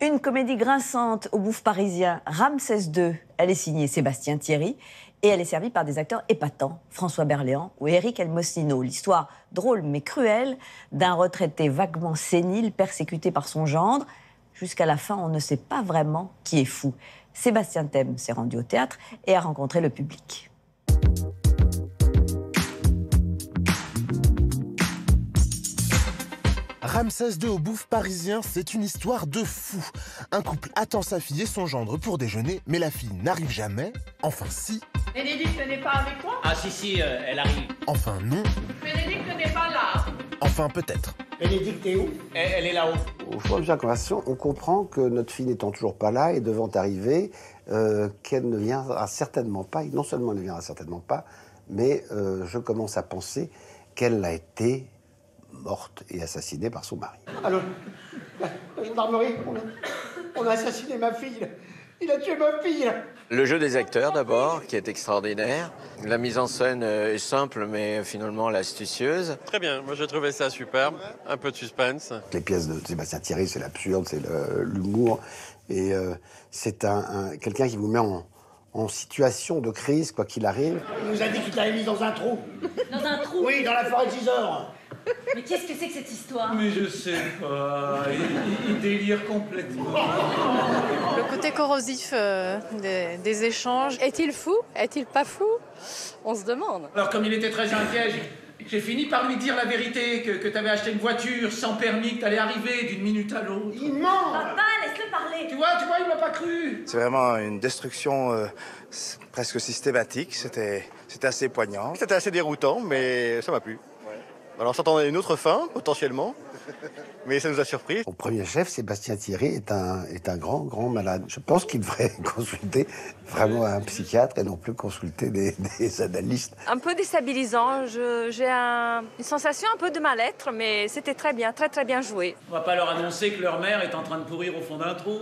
Une comédie grinçante au Bouffe parisien, Ramsès II. Elle est signée Sébastien Thierry et elle est servie par des acteurs épatants, François Berléand ou Éric Elmosino. L'histoire drôle mais cruelle d'un retraité vaguement sénile persécuté par son gendre. Jusqu'à la fin, on ne sait pas vraiment qui est fou. Sébastien Thème s'est rendu au théâtre et a rencontré le public. Ramsès II au Bouffe parisien, c'est une histoire de fou. Un couple attend sa fille et son gendre pour déjeuner, mais la fille n'arrive jamais. Enfin si. Bénédicte n'est pas avec toi? Ah si, elle arrive. Enfin non. Bénédicte n'est pas là. Enfin peut-être. Bénédicte est où? Elle est là-haut. Au fond de la conversation, on comprend que notre fille n'étant toujours pas là et devant arriver, qu'elle ne viendra certainement pas, et non seulement elle ne viendra certainement pas, mais je commence à penser qu'elle a été morte et assassinée par son mari. Allô, la gendarmerie, on a assassiné ma fille. Il a tué ma fille. Le jeu des acteurs d'abord, qui est extraordinaire. La mise en scène est simple, mais finalement l'astucieuse. Très bien, moi j'ai trouvé ça superbe, un peu de suspense. Les pièces de Sébastien Thierry, c'est l'absurde, c'est l'humour. Et c'est quelqu'un qui vous met en situation de crise, quoi qu'il arrive. Il nous a dit qu'il t'avait mis dans un trou. Dans un trou? Oui, dans la forêt de Gisors. Mais qu'est-ce que c'est que cette histoire? Mais je sais pas, il délire complètement. Le côté corrosif des échanges. Est-il fou? Est-il pas fou? On se demande. Alors comme il était très inquiet, j'ai fini par lui dire la vérité, que t'avais acheté une voiture sans permis, que t'allais arriver d'une minute à l'autre. Il ment. Papa, laisse-le parler. Tu vois, il m'a pas cru. C'est vraiment une destruction presque systématique. C'était assez poignant. C'était assez déroutant, mais ça m'a plu. Alors on s'attendait à une autre fin, potentiellement, mais ça nous a surpris. Mon premier chef, Sébastien Thierry, est un grand malade. Je pense qu'il devrait consulter vraiment un psychiatre et non plus consulter des analystes. Un peu déstabilisant, j'ai une sensation un peu de mal-être, mais c'était très bien joué. On va pas leur annoncer que leur mère est en train de pourrir au fond d'un trou,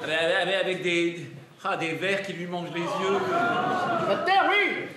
avec des vers qui lui mangent les yeux. Va te taire, oui.